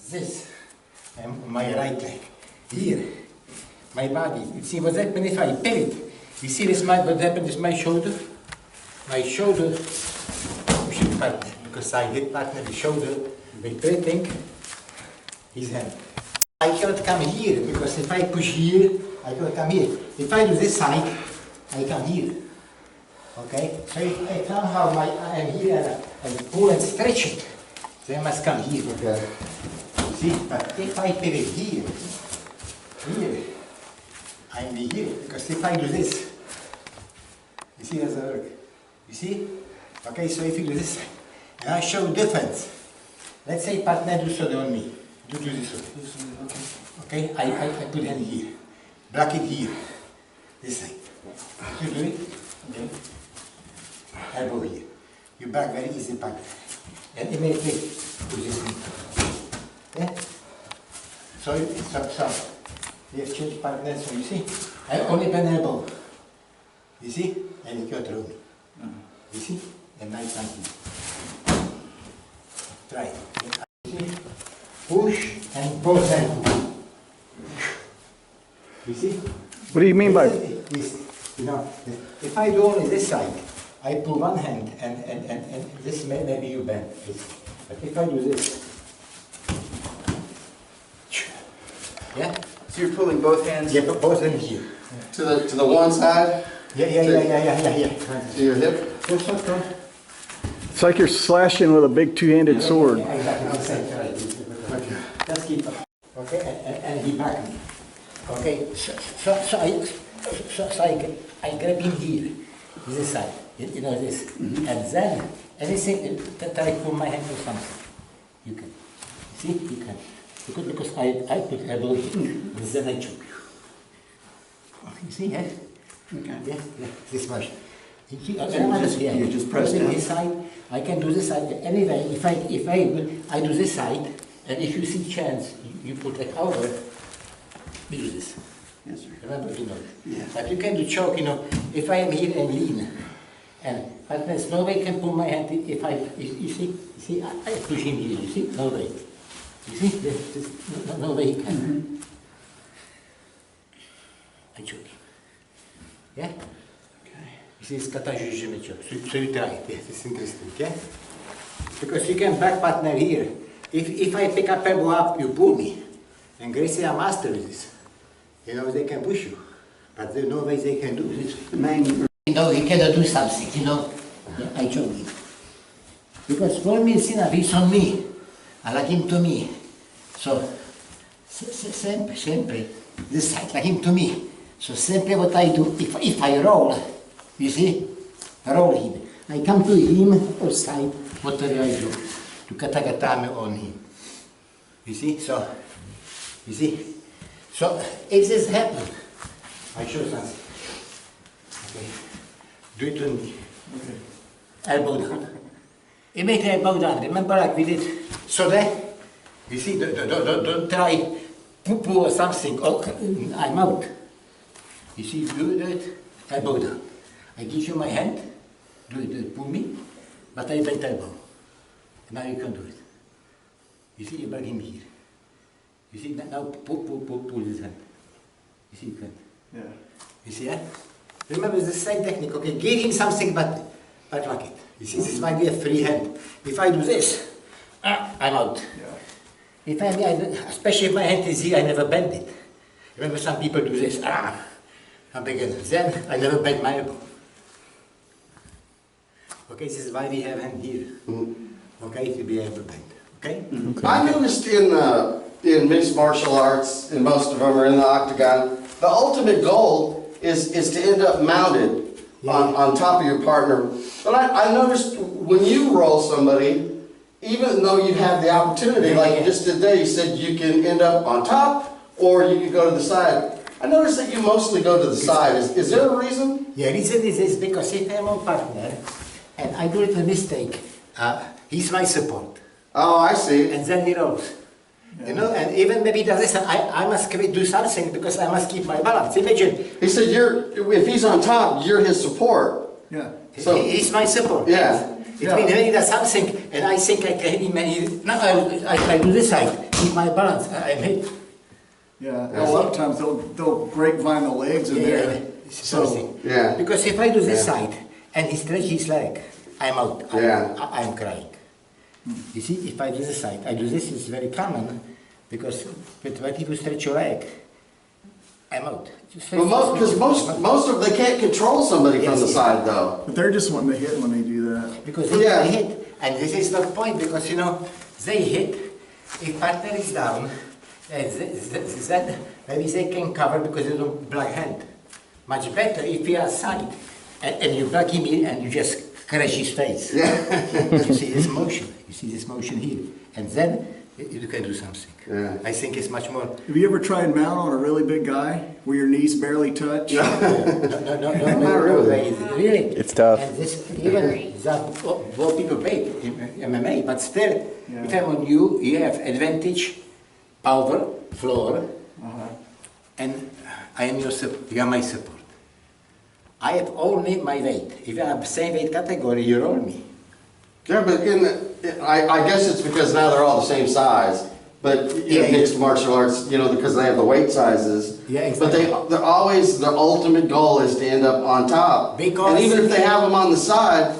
this. I'm on my right leg. Here, my body. You see what happens if I pivot? You see this, what happens is my shoulder? My shoulder pushes partner, because I hit partner the shoulder with pivoting his hand. I cannot come here, because if I push here, I cannot come here. If I do this side, I come here. Okay? So if I somehow I am here and pull and stretch it, so I must come here. Okay. See, but if I pivot here, I'm here, because if I do this, you see how it works? You see? Okay, so if you do this, and I show difference. Let's say partner do so on me. Do this way. Okay, I put hand here. Block it here. This side. You do it? Okay. Elbow here. You back very easy partner. And immediately do this thing. Okay? So you have changed partner, so you see? I only bend elbow. You see? And you got room. You see? And nice hand here. Try it. You see? Push and both hands. You see? What do you mean by? This, you know, if I do only this side, I pull one hand and this maybe you bend. But if I do this, yeah. So you're pulling both hands. Yeah, but both hands here. To the one side. Yeah. To your hip. It's like you're slashing with a big two-handed sword. Yeah, exactly. Okay. Just keep up. Okay, and he back me. Okay, so I grab him here, this side, you know this, and then anything that I put my hand or something, you can. See, you can. Because I put elbow here, and then I choke you. You see, yeah? Okay. Yeah, this much. You just press down. down. This side, I can do this side. Anyway, if I do this side, and if you see chance, you put like over, you do this. Yes, sir. Remember, you know. Yeah. But you can do choke, you know, if I am here and lean, but there's no way I can pull my hand if you see, I push him here, you see, no way. You see, there's no way he can. I choke him. Yeah? Okay. You see, it's kata choke. So you try it, yes, it's interesting, yeah? Because you can back partner here. If I pick up elbow up, you pull me. And Gracie are master with this. You know, they can push you. But there's no way they can do this. You know, he cannot do something, you know. Yeah, I choke him. Because for me, it's enough, he's on me. I like him to me. So, sempre, this side, like him to me. So, sempre what I do, if I roll, you see, roll him. I come to him or side, whatever I do, to kata gatame on him. You see, so, you see. So, if this happens, I show something. Okay. Do it on me. Okay. Elbow down. Immediately elbow down. Remember like we did suda? You see, don't try poo-poo or something. Oh, I'm out. You see, do it, elbow down. I give you my hand, do it, pull me, but I bend elbow. Now you can do it. You see, you bring him here. You see, now pull his hand. You see, you can. Yeah. You see, eh? Remember, it's the same technique, okay? Give him something, but like it. You see, this might be a free hand. If I do this, I'm out. Yeah. If especially if my hand is here, I never bend it. Remember, some people do this, I'm beginner. Then I never bend my elbow. Okay, this is why we have hand here. Okay, to be able to bend. Okay? Okay. I noticed in mixed martial arts, and most of them are in the octagon, the ultimate goal is to end up mounted on top of your partner. But I noticed when you roll somebody, even though you have the opportunity, like you just did there, you said you can end up on top or you can go to the side. I noticed that you mostly go to the side. Is there a reason? Yeah, reason is this, because if I'm on partner and I do it a mistake, he's my support. Oh, I see. And then he rolls. Yeah. You know, and even maybe does this, I must do something because I must keep my balance. Imagine. He said if he's on top, you're his support. Yeah. So he's my support. Yeah. It means when he does something and I think I can hit him, now I do this side. keep my balance. I'm hit. Yeah, a lot of times they'll grapevine the legs in there. So, Yeah. Because if I do this side and he stretch his leg, I'm out. I'm crying. You see, if I do this side, I do this, it's very common because when people stretch your leg, I'm out. Well, because most of them, they can't control somebody from the side though. but they're just wanting to hit when they do that. Because they hit, and this is the point, because you know, they hit, if partner is down, then maybe they can cover because they don't block hand. Much better if you are side, and you block him in and you just crash his face. Yeah. You see this motion, here, and then you can do something. Yeah. I think it's much more. Have you ever tried mount on a really big guy where your knees barely touch? No, Not really. Really. It's tough. And this, even that what people pay in MMA, but still, if I'm on you, you have advantage over floor, and I am your support. You are my support. I have only my weight. If you have same weight category, you roll me. Yeah, but I guess it's because now they're all the same size. But in mixed martial arts, you know, because they have the weight sizes. Yeah, exactly. But they're always, their ultimate goal is to end up on top. Because and even if they have them on the side,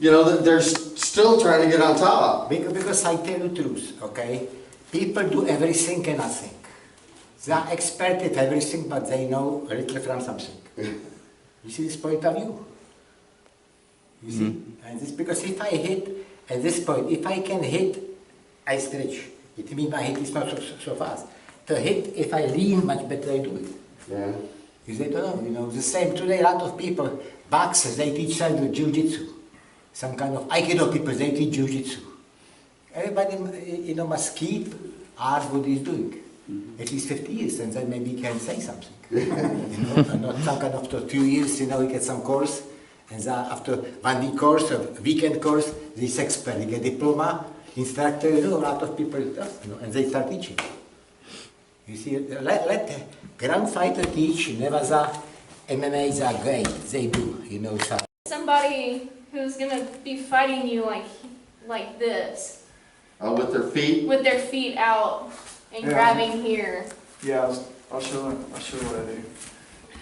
you know, they're still trying to get on top. Because I tell you the truth, okay? People do everything and nothing. They are expert at everything, but they know a little from something. You see this point of view? You see? And this because if I hit at this point, if I can hit, I stretch. It means my hit is not so fast. To hit, if I lean, much better I do it. Yeah. You say, no, you know, the same today, a lot of people, boxers, they teach some jiu-jitsu. Some kind of aikido people, they teach jiu-jitsu. Everybody, you know, must keep art what he's doing. At least 50 years, and then maybe he can say something. You know, and not some kind of 2 years, you know, he gets some course, and then after 1 week course or weekend course, this expert, he get diploma, instructor, you know, a lot of people, you know, and they start teaching. You see, let ground fighter teach, never the MMA are great, they do, you know, stuff. Somebody who's gonna be fighting you like this, With their feet. with their feet out and grabbing here. Yeah, I'll show what I do.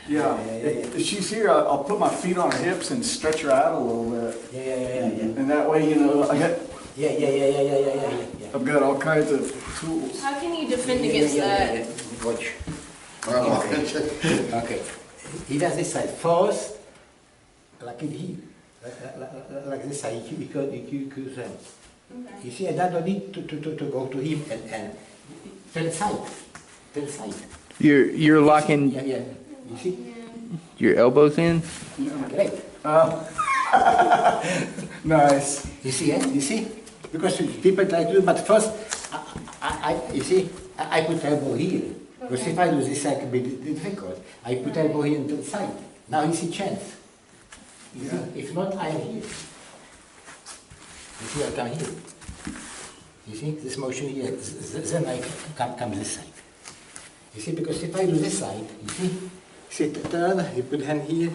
Yeah, if she's here, I'll put my feet on her hips and stretch her out a little bit. Yeah. And that way, you know, Yeah. I've got all kinds of tools. How can you defend against that? Watch. Okay. He does this side first, like in here, like this side. You could say. You see, I don't need to go to him and turn side. You're locking Yeah. You see? your elbows in. Great. Nice. You see, You see? Because people try to do, but first, you see, I put elbow here. Because if I do this, I can be difficult. I put elbow here to the side. Now you see chance. You see? If not, I am here. You see, I come here. You see, this motion here, then I come this side. You see, because if I do this side, you see, turn, you put hand here,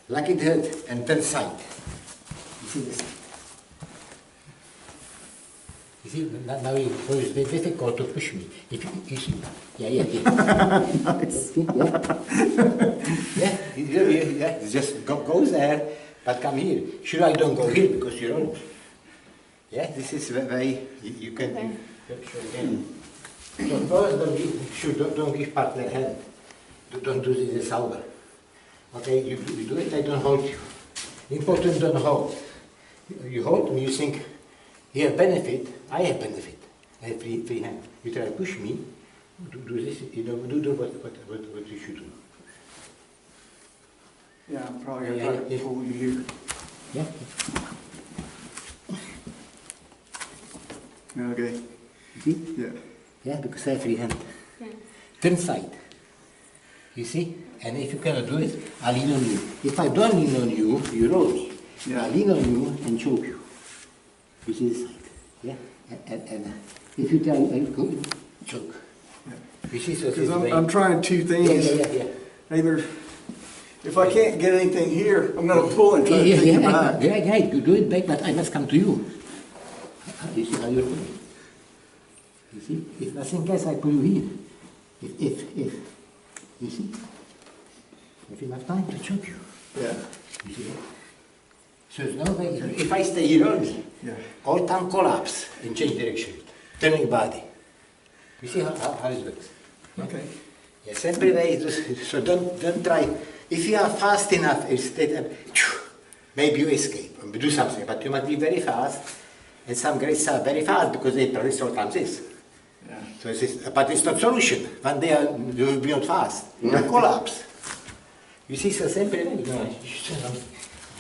like it hurt, and turn side. You see this side. You see, now it's very difficult to push me. If you see, yeah. Nice. Yeah, just go there, but come here. Sure, I don't go here because you're on. Yeah, this is very, you can, sure again. So first, don't give partner hand. Don't do this over. Okay, you do it, I don't hold you. Important, don't hold. You hold me, you think, you have benefit, I have benefit. I have free hand. You try to push me, do this, you know, do what you should do. Yeah, I'm probably gonna try to pull you here. Yeah? Okay. See? Yeah. Yeah, because I have free hand. Turn side. You see? And if you cannot do it, I lean on you. If I don't lean on you, you roll me. Yeah. I lean on you and choke you. You see this side? Yeah? And if you try, I go choke. Yeah. You see? So Because I'm trying two things. Yeah. Either, if I can't get anything here, I'm gonna pull and try to take it back. Yeah, you do it back, but I must come to you. You see how you're doing? You see, if nothing else, I pull you here. If, you see, if you have time to choke you. Yeah. You see, so there's no way, if I stay here only, all time collapse and change direction, turning body. You see how it works? Okay. Yeah, sempre way, so don't try. If you are fast enough, instead, maybe you escape and do something, but you must be very fast. And some greats are very fast because they practice all times this. Yeah. So but it's not solution. When they are beyond fast, they collapse. You see, so sempre way. No, you should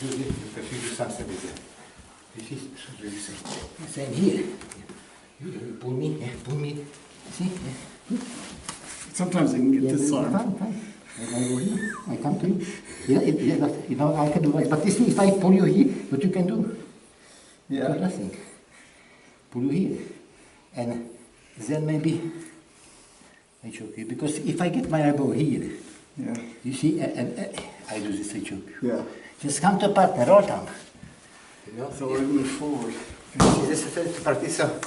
do this because you do something with them. You see, so do the same. Same here. You pull me, pull me. See? Sometimes I can get this arm. Fine. I go here. I come to you. You know, I can do it. But you see, if I pull you here, what you can do? Yeah. Nothing. Pull you here. And then maybe I choke you. Because if I get my elbow here, Yeah. you see, and I do this, I choke you. Yeah. Just come to a partner all time. You know? So we move forward. See, this is the practice. So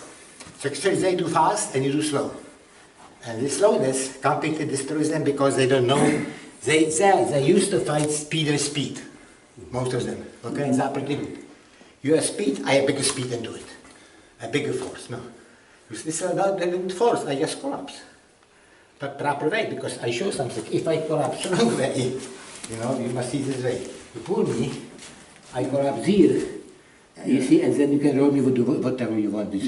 actually they do fast and you do slow. And this slowness completely destroys them because they don't know. They used to fight speed and speed. Most of them. Okay, it's pretty good. You have speed, I have bigger speed and do it. A bigger force, no. This is not the force, I just collapse. But proper way, because I show something. If I collapse wrong way, you know, you must see this way. You pull me, I collapse here. You see, and then you can roll me with whatever you want to see.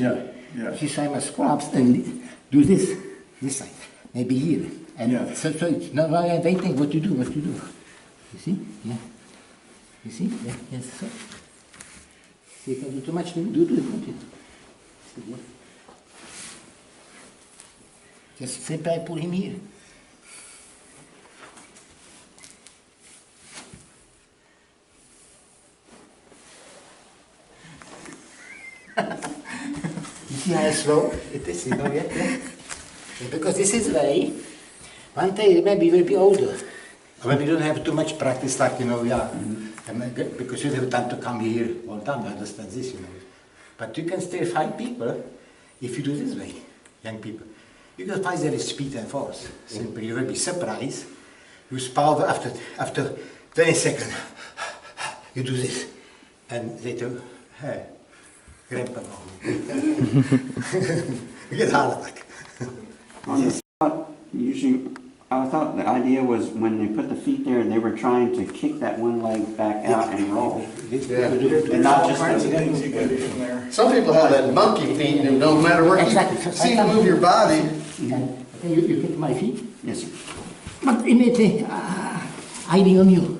Yeah. See, so I must collapse and do this side, maybe here. And so it's not why I'm waiting, what you do. You see? Yeah. You see? Yeah, yes, so. See, if I do too much, do it, don't you? See, yeah. Just simply I pull him here. You see how slow it is, you know, yeah? Because this is way, one day maybe you will be older. Or maybe you don't have too much practice like, you know, because you don't have time to come here all the time, I understand this, you know. But you can still find people if you do this way, young people. You can find there is speed and force. Simply you will be surprised. You power after 20 seconds, you do this. And they do, hey, grandpa. You get heart attack. Usually, I thought the idea was when they put the feet there, they were trying to kick that one leg back out and roll. And not all just kinds of the- things you can do from there. Some people have that monkey feet, and no matter where Exactly. you seem to move your body. And you kick my feet, Yes, sir. but immediately hiding on you.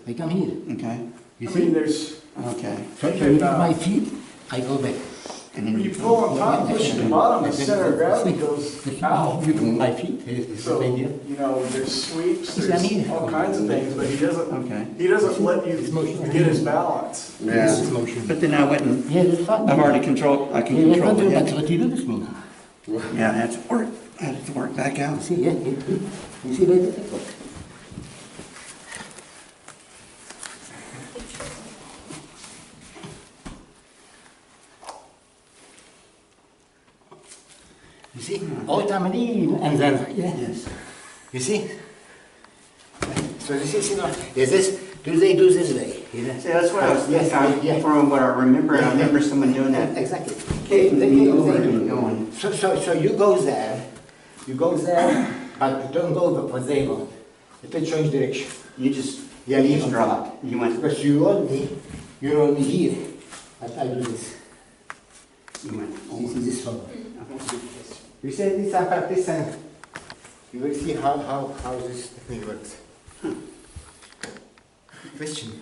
I come here. Okay. You I see? mean, there's, Okay. So you kick my feet, I go back. And when then you pull on top, pushing the bottom, the center of gravity goes out. You do my feet. It's So, the idea. you know, there's sweeps, Is that me? there's all kinds of things, but he doesn't let you get his balance. Yeah. This is motion. But then I went and Yeah, it's fun. I've already controlled. I can control the That's head. what you do this morning. Yeah, I had to work. I had to work back out. See, yeah, you see very difficult. You see, ultimately, and then, Yes. you see? So this is, you know, is this, do they do this way? You know? See, that's what I was Yes, yeah. from what I remember. I remember someone doing that. Exactly. Kicking They me do. over and going. So you go there, but don't go what they want. You can change direction. You just Yeah, you you just dropped. You went. Because you're only here. But I do this. You went. This is this one. You say this I practice and you will see how this technique works. Question?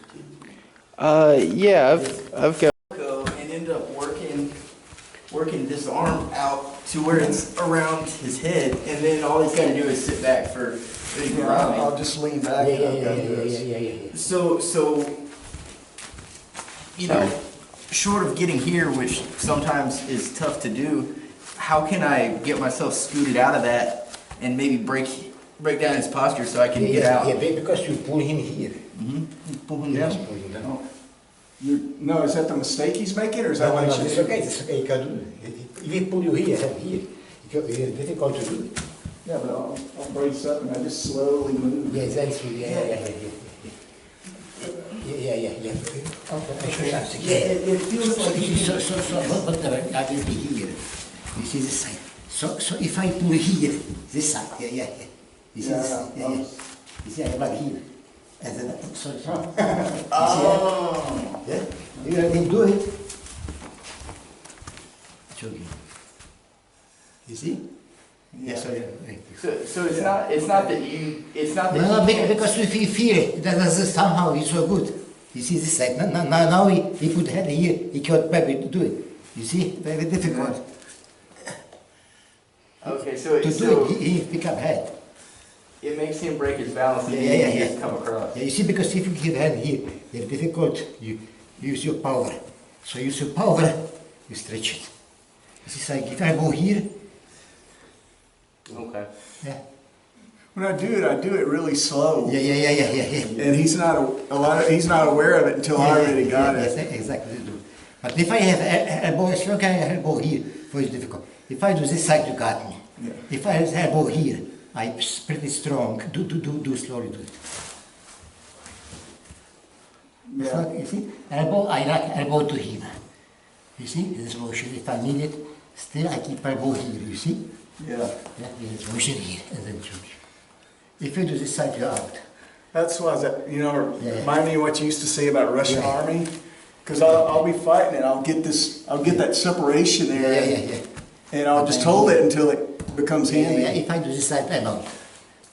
Yeah, I've got. Go and end up working this arm out to where it's around his head, and then all he's got to do is sit back for the Yeah, I'll just lean back and I've got this. Yeah. So you know, short of getting here, which sometimes is tough to do, how can I get myself scooted out of that and maybe break down his posture so I can get out? Yeah, because you pull him here. Pull him Yes, down. pull him down. No, is that the mistake he's making, or is that No, what he no, should it's do? okay, you can do it. If he pull you here, here. It's difficult to do it. Yeah, but I'll brace up and I just slowly move. Yes, that's true. Yeah. Okay, I show you something. It feels like So, whatever, I will be here. You see this side. So if I pull here, this side, yeah. You see this side, yeah. You see, I have like here. And then, so. oh. Yeah? You can do it. Show you. You see? Yeah. Sorry. So it's not that you No, can't- because if you feel it, that is somehow it's so good. You see this side. Now he put head here, he can't maybe do it. You see? Very difficult. Okay, so To do it, he pick up head. it makes him break his balance and Yeah. he just come across. Yeah, you see, because if you give hand here, it's difficult. You use your power. So use your power, you stretch it. You see, like if I go here, Okay. yeah. When I do it really slow. Yeah. And he's not he's not aware of it until I already got Yes, it. exactly. But if I have elbow, it's okay, elbow here, for it's difficult. If I do this side, you got me. Yeah. If I have elbow here, I'm pretty strong. Do slowly do it. It's Yeah. not, you see, elbow, I like elbow to him. You see, this motion, if I need it, still I keep elbow here, you see? Yeah. Yeah, this motion here, and then shoot. If you do this side, you're out. That's why Yeah. remind me of what you used to say about Russian Yeah. Army. Because I'll be fighting and I'll get that separation there. Yeah. And I'll just hold it until it becomes handy. Yeah, if I do this side, I'm out.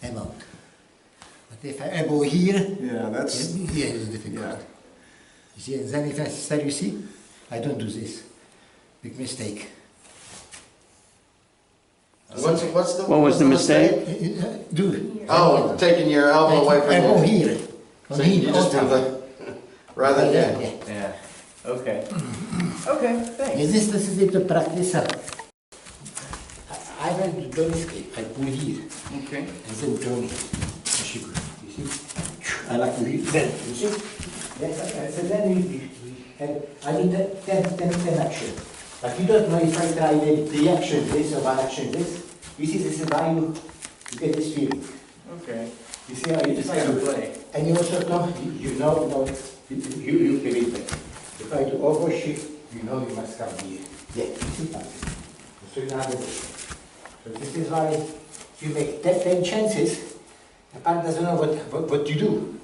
But if I elbow here, Yeah, that's, yeah, it's difficult. yeah. You see, and then if I start, you see, I don't do this. Big mistake. What was the mistake? Do. Oh, taking your elbow away from elbow the... here. So you just do the... Rather than... Yeah. Yeah. Okay. Okay, thanks. This is it to practice. I will do this. I pull here Okay. and then turn it. You see? I like to hit then. You see? Yes, so then I do 10 action. But you don't know if I try the action this or one action this. You see, this is why you get this feeling. Okay. You see how you Just decide like a to play. And you also know, you feel it better. If I do overshift, you know you must come here. Yeah, you see that. So you know how to do it. So this is why you make 10 chances, the partner doesn't know what you do.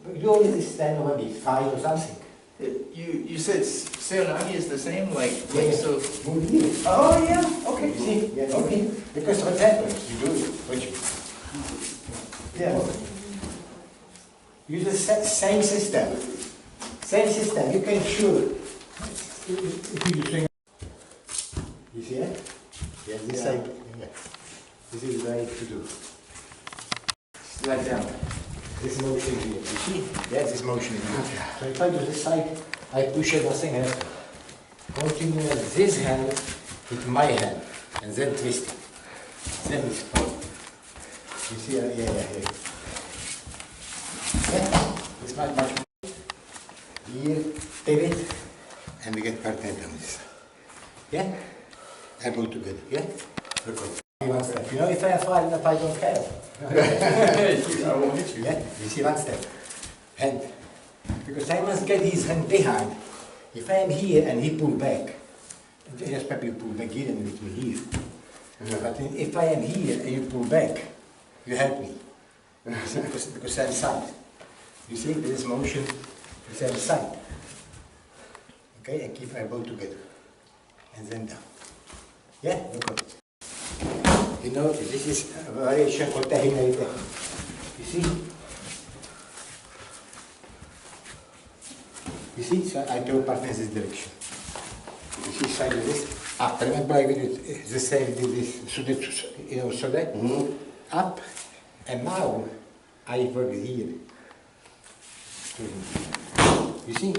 But you always stand over maybe 5 or something. You said Seonagi is the same, like Yeah, so. move here. Oh yeah. Okay. You see? Yeah, okay. Because what happens, you do it. Yeah. Use the same system. Same system. You can shoot. If you swing. You see it? Yeah, this side. Yeah. This is the way to do. Slide down. This motion here. You see? That's this motion here. So if I do this side, I push it, nothing happens. Continue this hand with my hand, and then twist it. Then it's fine. You see? Yeah. It's much more. Here, pivot, and we get partner on this. Yeah? Elbow together. Yeah? Look at one step. You know, if I fall, if I don't care. I won't hit you. Yeah? You see one step. Hand. Because I must get his hand behind. If I am here and he pull back, just maybe you pull back here and with me here. But if I am here and you pull back, you help me. Because I'm side. You see, this motion is on side. Okay, and keep elbow together. And then down. Yeah, look at it. You know, this is a variation of tahinaita. You see? You see, so I throw partner in this direction. You see, side of this. Up, remember I did the same, did this, so that, up, and now I work here. You see?